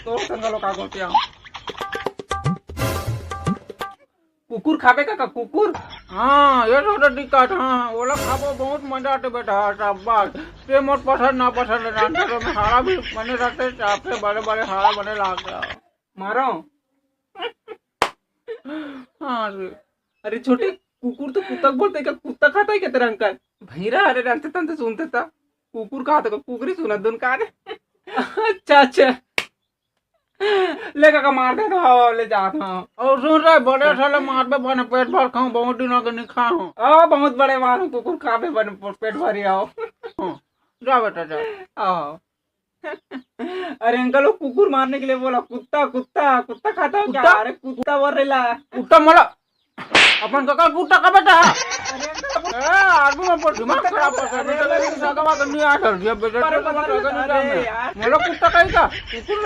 तो संगलो का गोटिया कुकुर खाबे का कुकुर हाँ ये तो दिक्कत हाँ ओला खाबो बहुत मजा आते बेटा शाबाश ते मोट पसंद ना पसंद जानते तो मैं हारा भी बने रहते चापे बड़े बड़े हारा बने लाग गया मारो हाँ रे अरे छोटे कुकुर तो कुत्ता बोलते क्या कुत्ता खाता है क्या तेरा अंकल भैरा अरे जानते तंते सुनते था कुकुर खाता कुकरी सुना दुन का अच्छा अच्छा लेकर का मार दे तो हवा ले जाता हूँ और सुन रहे बड़े साले मार पे बने पेट भर खाऊं बहुत दिनों के नहीं खाऊं बहुत बड़े मारो कुकुर खा पे बने पेट भरी आओ जा बेटा जा आओ अरे अंकल वो कुकुर मारने के लिए बोला कुत्ता कुत्ता कुत्ता खाता हो क्या अरे कुत्ता बोल रहा कुत्ता मोला अपन काका कुत्ता का बेटा आदमी में पर दिमाग खराब कर रहा है सगा का नहीं आ कर दिया बेटा मोला कुत्ता कहीं का कुकुर